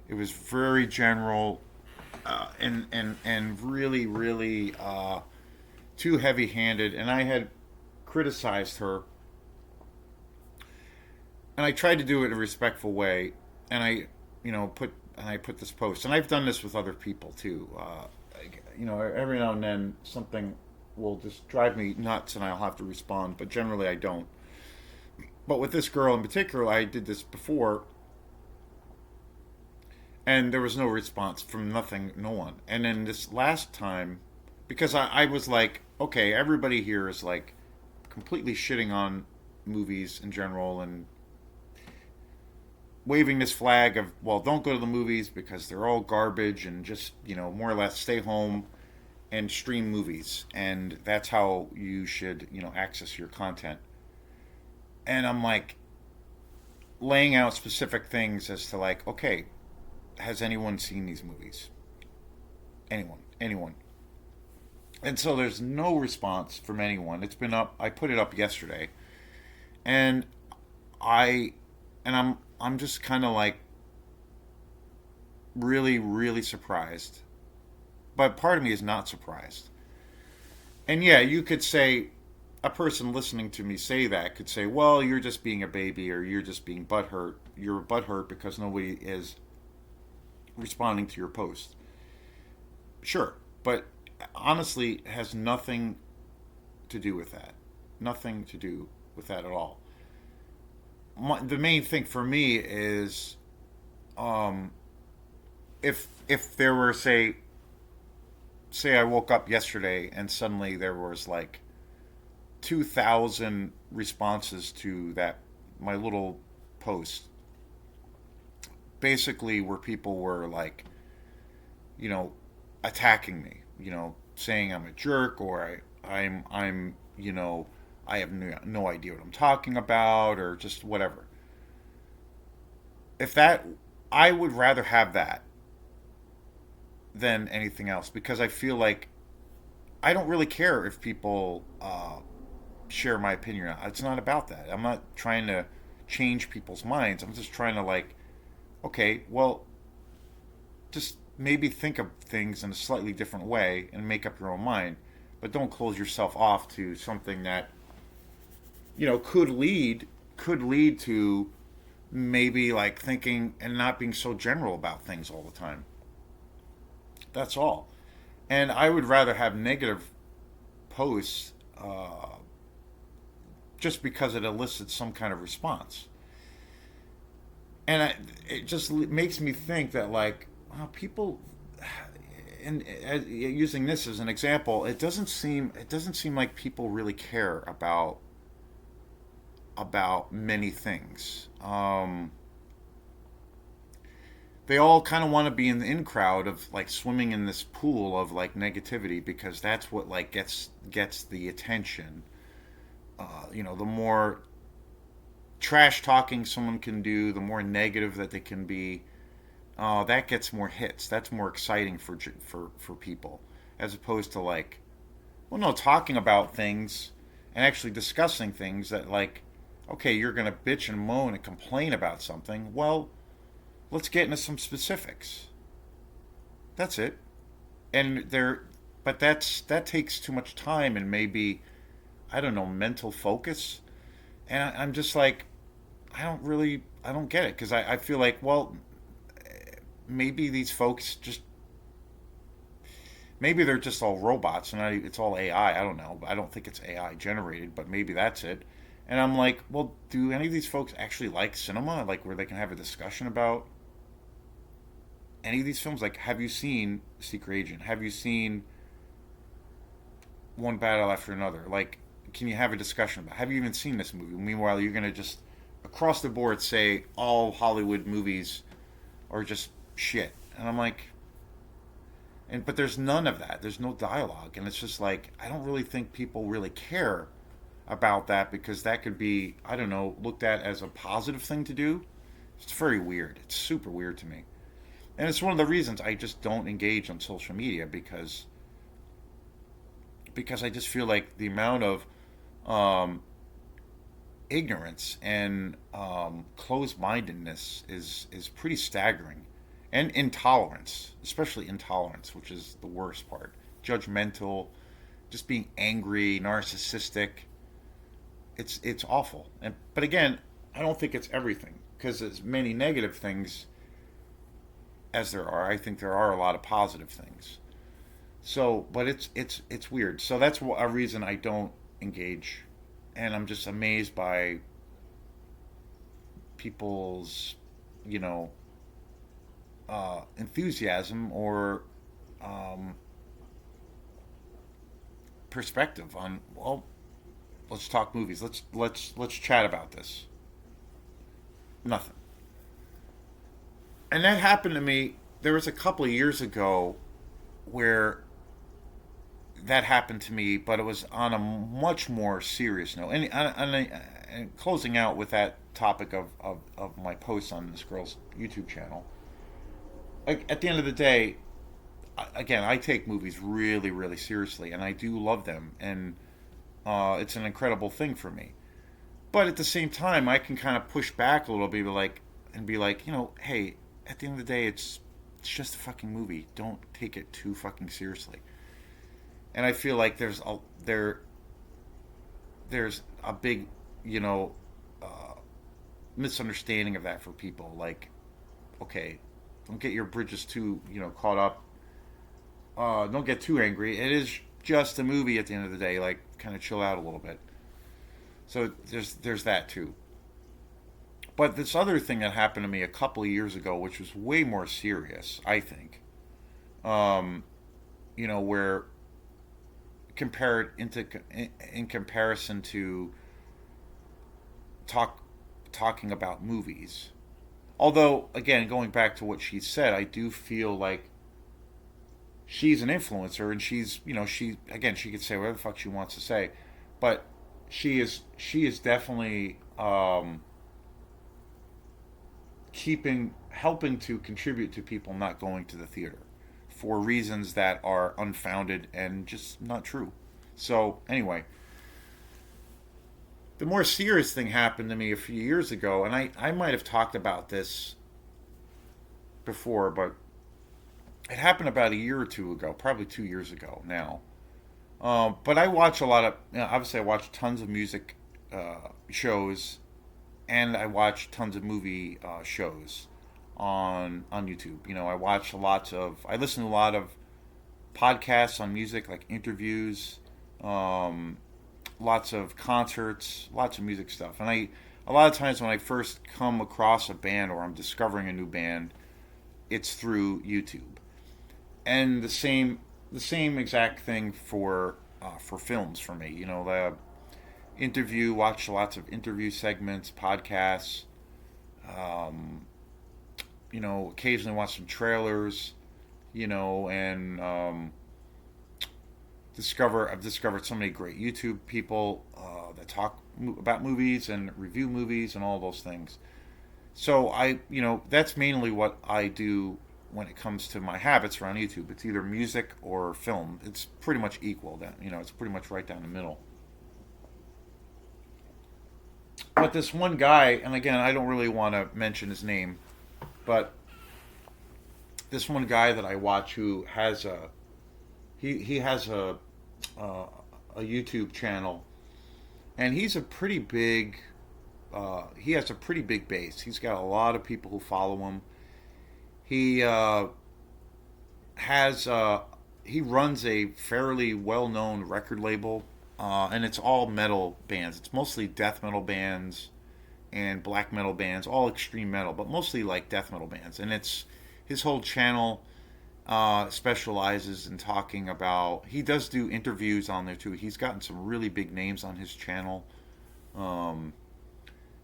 it was very general, and really, really too heavy-handed, and I had criticized her, and I tried to do it in a respectful way, and I put this post, and I've done this with other people too. Every now and then something will just drive me nuts, and I'll have to respond, but generally I don't. But with this girl in particular, I did this before, and there was no response from no one. And then this last time, because I was like, okay, everybody here is like completely shitting on movies in general and waving this flag of, well, don't go to the movies because they're all garbage, and just, more or less stay home and stream movies, and that's how you should, access your content. And I'm like laying out specific things as to, like, okay, has anyone seen these movies? Anyone. And so there's no response from anyone. It's been up. I put it up yesterday, and I'm just kind of like really, really surprised. But part of me is not surprised. And yeah, you could say, a person listening to me say that could say, well, you're just being a baby, or you're just being butthurt. You're butthurt because nobody is responding to your post. Sure, but honestly, it has nothing to do with that. Nothing to do with that at all. The main thing for me is, if there were, say I woke up yesterday and suddenly there was like 2,000 responses to my little post, basically where people were like, attacking me, saying I'm a jerk, or I'm I have no idea what I'm talking about, or just whatever. I would rather have that than anything else, because I feel like I don't really care if people share my opinion. It's not about that. I'm not trying to change people's minds. I'm just trying to, like, okay, well, just maybe think of things in a slightly different way and make up your own mind, but don't close yourself off to something that could lead to maybe like thinking and not being so general about things all the time. That's all. And I would rather have negative posts just because it elicits some kind of response. And it just makes me think that, like, wow, people, and using this as an example, it doesn't seem like people really care about many things. They all kind of want to be in the in crowd of, like, swimming in this pool of, like, negativity, because that's what, like, gets the attention. The more trash talking someone can do, the more negative that they can be, that gets more hits. That's more exciting for people, as opposed to, like, well, no, talking about things and actually discussing things that, like, okay, you're gonna bitch and moan and complain about something. Well, let's get into some specifics. That's it. And there, but that takes too much time and maybe, I don't know, mental focus. And I'm just like, I don't get it because I feel like, well, maybe these folks just, maybe they're just all robots and it's all AI. I don't know. I don't think it's AI generated, but maybe that's it. And I'm like, well, do any of these folks actually like cinema? Like, where they can have a discussion about any of these films? Like, have you seen Secret Agent? Have you seen One Battle After Another? Like, can you have a discussion about? Have you even seen this movie? Meanwhile, you're gonna just across the board say all Hollywood movies are just shit, and I'm like, and but there's none of that. There's no dialogue, and it's just like I don't really think people really care about that because that could be, I don't know, looked at as a positive thing to do. It's very weird. It's super weird to me. And it's one of the reasons I just don't engage on social media because I just feel like the amount of um, ignorance and closed-mindedness is pretty staggering, and intolerance, especially intolerance, which is the worst part. Judgmental, just being angry, narcissistic. It's awful. And but again, I don't think it's everything because as many negative things as there are, I think there are a lot of positive things. So, but it's weird. So that's a reason I don't engage, and I'm just amazed by people's, you know, enthusiasm or um, perspective on. Well, let's talk movies. Let's chat about this. Nothing. And that happened to me. There was a couple of years ago where that happened to me, but it was on a much more serious note. And closing out with that topic of my posts on this girl's YouTube channel, like, at the end of the day, again, I take movies really, really seriously, and I do love them, and it's an incredible thing for me. But at the same time, I can kind of push back a little bit, and be like, hey, at the end of the day, it's just a fucking movie. Don't take it too fucking seriously. And I feel like there's a big, you know, uh, misunderstanding of that for people. Like, okay, don't get your bridges too, caught up. Don't get too angry. It is just a movie at the end of the day. Like, kind of chill out a little bit. So there's that too. But this other thing that happened to me a couple of years ago, which was way more serious, I think, um, where compared into in comparison to talk talking about movies. Although, again, going back to what she said, I do feel like she's an influencer, and she again, she could say whatever the fuck she wants to say, but she is definitely keeping helping to contribute to people not going to the theater for reasons that are unfounded and just not true. So anyway, the more serious thing happened to me a few years ago, and I might have talked about this before, but it happened about a year or two ago, probably 2 years ago now. But I watch a lot of, obviously, I watch tons of music shows, and I watch tons of movie shows on YouTube. I listen to a lot of podcasts on music, like interviews, um, lots of concerts, lots of music stuff. And a lot of times when I first come across a band or I'm discovering a new band, it's through YouTube. And the same exact thing for films for me. The watch lots of interview segments, podcasts. Um, Occasionally watch some trailers. And I've discovered so many great YouTube people that talk about movies and review movies and all those things. So that's mainly what I do when it comes to my habits around YouTube. It's either music or film. It's pretty much equal. It's pretty much right down the middle. But this one guy, and again, I don't really want to mention his name, but this one guy that I watch who has a he has uh, a YouTube channel, and he's a pretty big he has a pretty big base. He's got a lot of people who follow him. He has he runs a fairly well known record label, and it's all metal bands. It's mostly death metal bands and black metal bands, all extreme metal, but mostly like death metal bands. And it's his whole channel specializes in talking about. He does do interviews on there too. He's gotten some really big names on his channel. Um,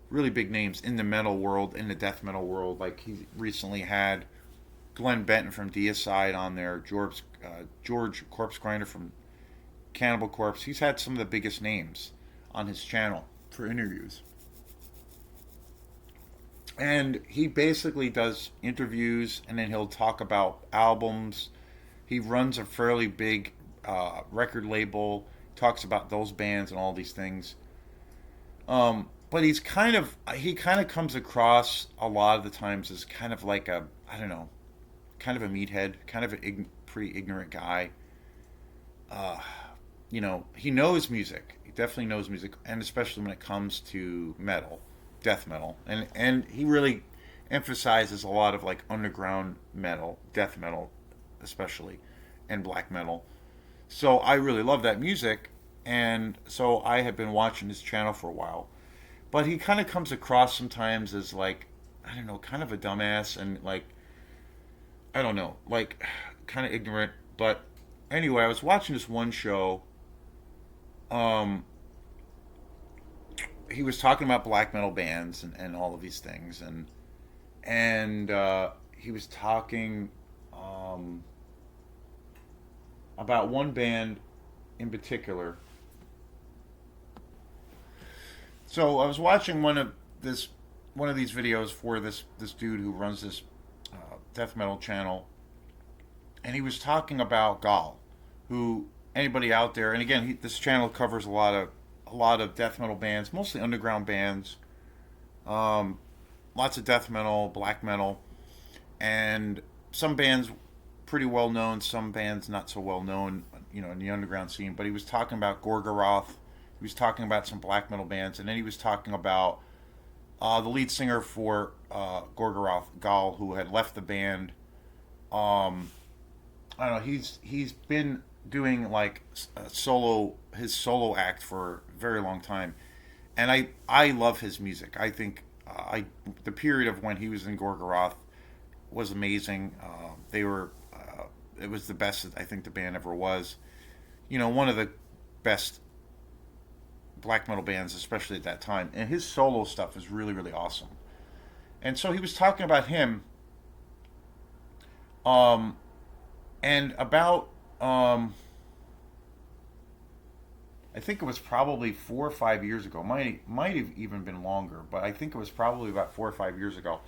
really big names in the metal world, in the death metal world. Like he recently had Glenn Benton from Deicide on there, George Corpse Grinder from Cannibal Corpse. He's had some of the biggest names on his channel for interviews. And he basically does interviews and then he'll talk about albums. He runs a fairly big record label, talks about those bands and all these things. But he kind of comes across a lot of the times as kind of like a, I don't know, kind of a meathead, kind of a pretty ignorant guy. Uh, he knows music. He definitely knows music, and especially when it comes to metal, death metal, and he really emphasizes a lot of like underground metal, death metal, especially, and black metal. So I really love that music, and so I have been watching his channel for a while. But he kind of comes across sometimes as like, I don't know, kind of a dumbass and like, I don't know, like kind of ignorant. But anyway, I was watching this one show. Um, he was talking about black metal bands and all of these things, and he was talking about one band in particular. So I was watching one of these videos for this dude who runs this death metal channel, and he was talking about Gal, who anybody out there, and again, this channel covers a lot of death metal bands, mostly underground bands, um, lots of death metal, black metal, and some bands pretty well known, some bands not so well known, in the underground scene. But he was talking about Gorgoroth, he was talking about some black metal bands, and then he was talking about the lead singer for Gorgoroth, Gal, who had left the band. Um, I don't know. He's been doing like his solo act for a very long time, and I love his music. I think I the period of when he was in Gorgoroth was amazing. They were it was the best that I think the band ever was. One of the best black metal bands, especially at that time. And his solo stuff is really, really awesome. And so he was talking about him, um, and about, I think it was probably 4 or 5 years ago. Might have even been longer, but I think it was probably about 4 or 5 years ago.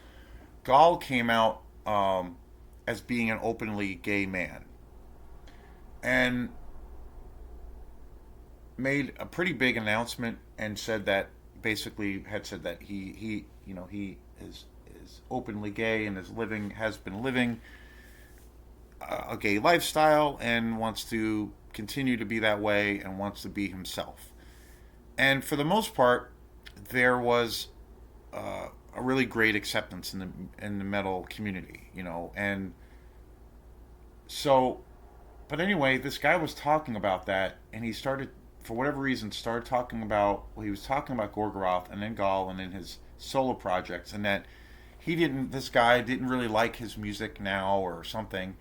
Gall came out as being an openly gay man, and made a pretty big announcement and said that basically had said that he is openly gay and has been living a gay lifestyle and wants to continue to be that way and wants to be himself. And for the most part, there was a really great acceptance in the metal community, and so. But anyway, this guy was talking about that, and he started, for whatever reason, started talking about, well, he was talking about Gorgoroth and then Gall and then his solo projects, and that this guy didn't really like his music now or something,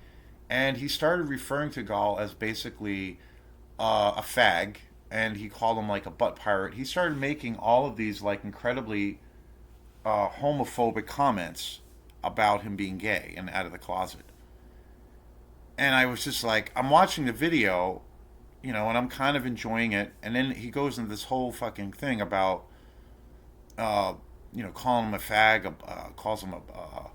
and he started referring to Gall as basically a fag, and he called him like a butt pirate. He started making all of these like incredibly homophobic comments about him being gay and out of the closet. And I was just like, I'm watching the video, and I'm kind of enjoying it. And then he goes into this whole fucking thing about, calling him a fag, calls him I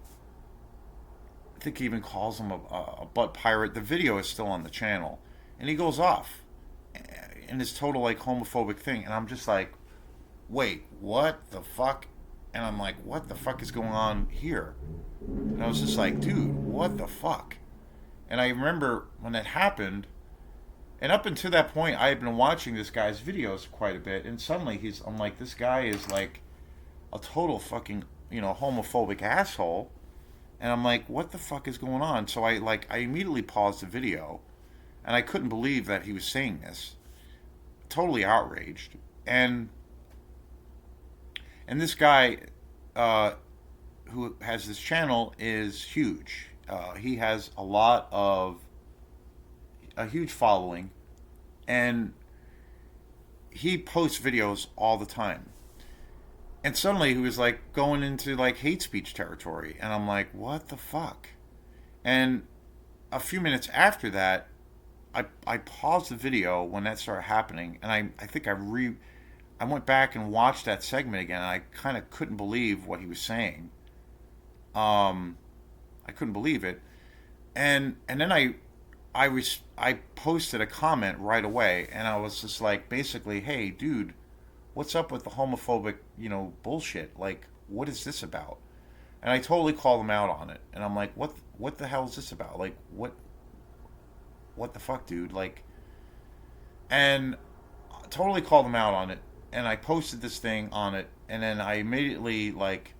think he even calls him a butt pirate. The video is still on the channel. And he goes off in this total, like, homophobic thing. And I'm just like, wait, what the fuck? And I'm like, what the fuck is going on here? And I was just like, dude, what the fuck? And I remember when that happened, and up until that point, I had been watching this guy's videos quite a bit, and suddenly I'm like, this guy is like a total fucking, homophobic asshole. And I'm like, what the fuck is going on? So I immediately paused the video, and I couldn't believe that he was saying this. Totally outraged. And this guy, uh, who has this channel, is huge. He has a huge following, and he posts videos all the time. And suddenly he was like going into like hate speech territory, and I'm like, what the fuck? And a few minutes after that, I paused the video when that started happening, and I think I went back and watched that segment again, and I kind of couldn't believe what he was saying. Um, I couldn't believe it, and then I posted a comment right away, and I was just like, basically, hey, dude, what's up with the homophobic, bullshit? Like, what is this about? And I totally called him out on it, and I'm like, what the hell is this about? Like, what the fuck, dude? Like, and totally called him out on it, and I posted this thing on it, and then I immediately like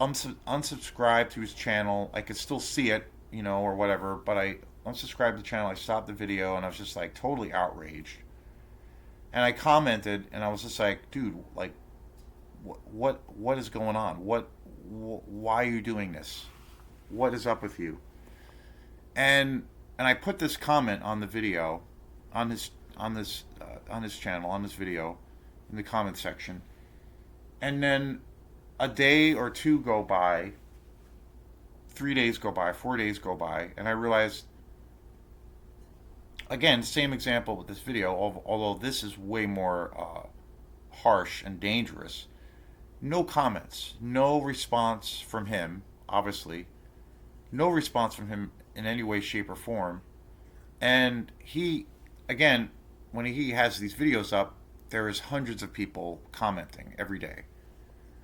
unsubscribed to his channel. I could still see it, or whatever, but I unsubscribed to the channel. I stopped the video, and I was just like totally outraged. And I commented, and I was just like, dude, like, what is going on? Why are you doing this? What is up with you? And I put this comment on the video, on his channel, on this video, in the comment section. And then a day or two go by, 3 days go by, 4 days go by, and I realized, again, same example with this video, although this is way more harsh and dangerous. No comments, no response from him, obviously. No response from him in any way, shape, or form. And he, again, when he has these videos up, there is hundreds of people commenting every day.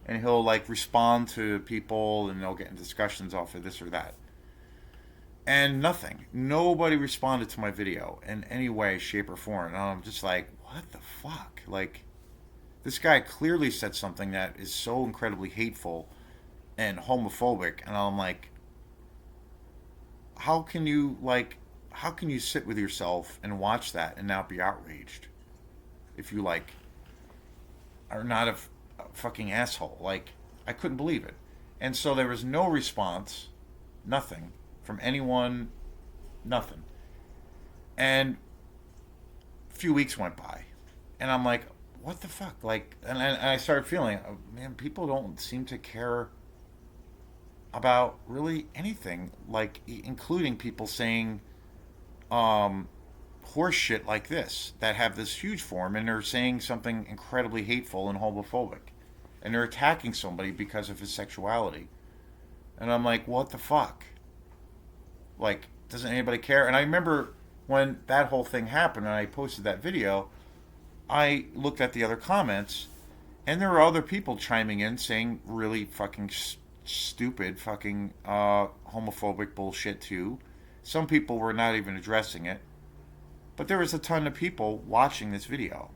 And he'll like respond to people, and they'll get in discussions off of this or that. And nothing. Nobody responded to my video in any way, shape, or form. And I'm just like, what the fuck? Like, this guy clearly said something that is so incredibly hateful and homophobic. And I'm like, how can you, sit with yourself and watch that and not be outraged? If you, like, are not a fucking asshole. Like, I couldn't believe it. And so there was no response, nothing from anyone, nothing. And a few weeks went by, and I'm like, what the fuck? Like, and I started feeling, oh, man, people don't seem to care about really anything, like, including people saying horse shit like this that have this huge form, and they're saying something incredibly hateful and homophobic, and they're attacking somebody because of his sexuality. And I'm like, what the fuck? Like, doesn't anybody care? And I remember when that whole thing happened and I posted that video, I looked at the other comments, and there were other people chiming in saying really fucking stupid, fucking homophobic bullshit too. Some people were not even addressing it. But there was a ton of people watching this video.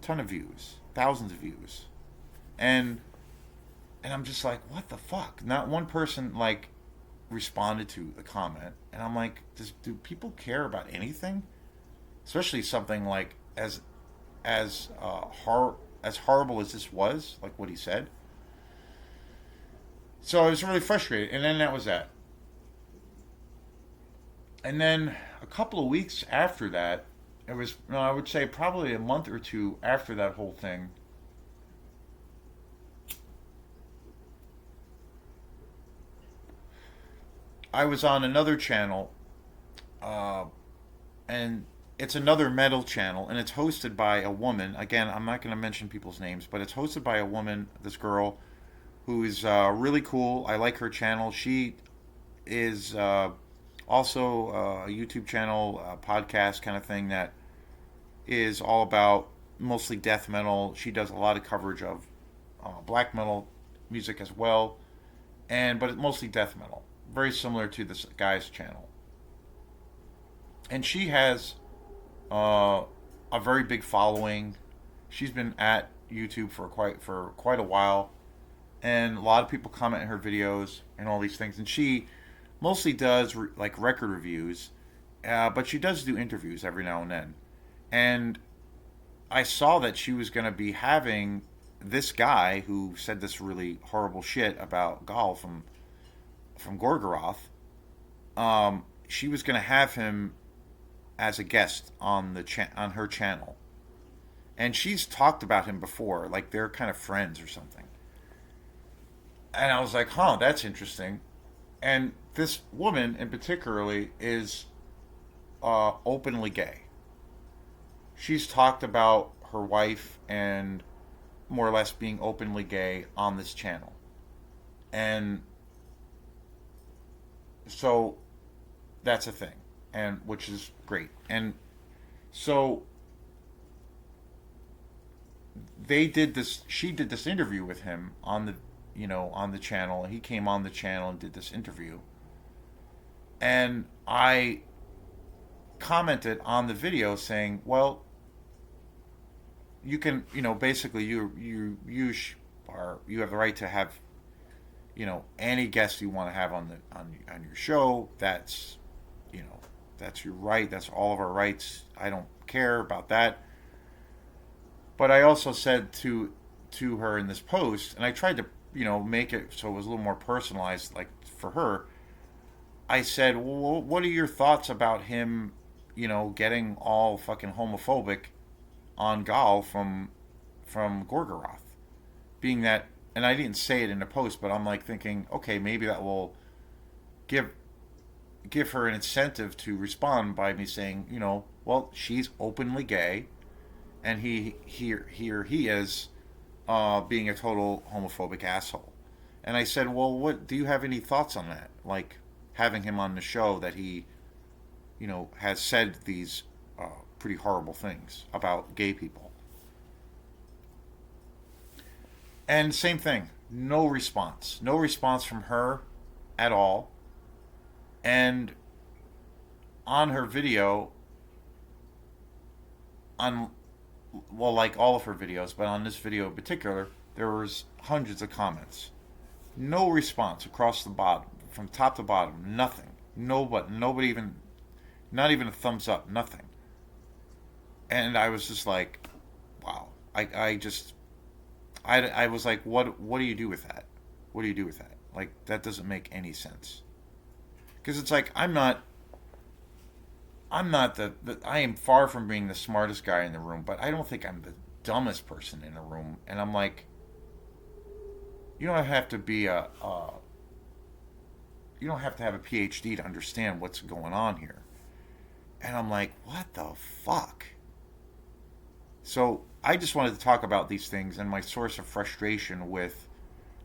Ton of views. Thousands of views. And I'm just like, what the fuck? Not one person, like, responded to the comment. And I'm like, do people care about anything? Especially something like as horrible as this was, like what he said. So I was really frustrated. And then that was that. And then a couple of weeks after that, it was, no, I would say probably a month or two after that whole thing, I was on another channel, uh, and it's another metal channel, and it's hosted by a woman. Again, I'm not going to mention people's names, but it's hosted by a woman, this girl, who is really cool. I like her channel. She is also a YouTube channel, podcast kind of thing that is all about mostly death metal. She does a lot of coverage of black metal music as well, but it's mostly death metal, very similar to this guy's channel. And she has uh, a very big following. She's been at YouTube for quite a while, and a lot of people comment on her videos and all these things. And she mostly does like record reviews, but she does do interviews every now and then. And I saw that she was going to be having this guy who said this really horrible shit about Gal from Gorgoroth. She was going to have him as a guest on on her channel, and she's talked about him before, like they're kind of friends or something. And I was like, huh, that's interesting. And this woman in particularly is openly gay. She's talked about her wife and more or less being openly gay on this channel. And so that's a thing, and which is great. And so she did this interview with him on the channel, and he came on the channel and did this interview. And I commented on the video saying, well, you can, basically you have the right to have, any guest you want to have on your show. That's, that's your right. That's all of our rights. I don't care about that. But I also said to her in this post, and I tried to, make it so it was a little more personalized, like for her. I said, well, what are your thoughts about him, getting all fucking homophobic on Gal from Gorgoroth, being that, and I didn't say it in the post, but I'm like thinking, okay, maybe that will give her an incentive to respond by me saying, well, she's openly gay, and he is being a total homophobic asshole. And I said, well, what do you have any thoughts on that? Like having him on the show that he, has said these pretty horrible things about gay people. And same thing, no response. No response from her at all. And on her video, like all of her videos, but on this video in particular, there was hundreds of comments. No response across the bottom, from top to bottom, nothing. Nobody even, not even a thumbs up, nothing. And I was just like, wow. I was like, what do you do with that? What do you do with that? Like, that doesn't make any sense. Because it's like, I am far from being the smartest guy in the room, but I don't think I'm the dumbest person in the room. And I'm like, you don't have to be you don't have to have a PhD to understand what's going on here. And I'm like, what the fuck? So I just wanted to talk about these things and my source of frustration with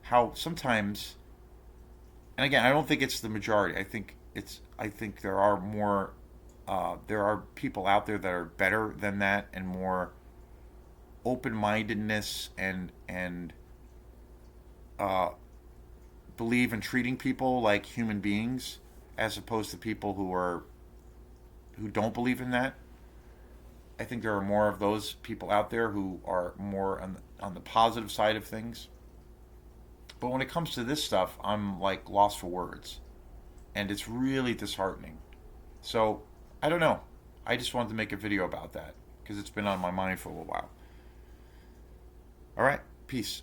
how sometimes, and again, I don't think it's the majority. I think there are more, there are people out there that are better than that and more open-mindedness and believe in treating people like human beings as opposed to people who don't believe in that. I think there are more of those people out there who are more on the positive side of things. But when it comes to this stuff, I'm like lost for words. And it's really disheartening. So, I don't know. I just wanted to make a video about that because it's been on my mind for a little while. All right, peace.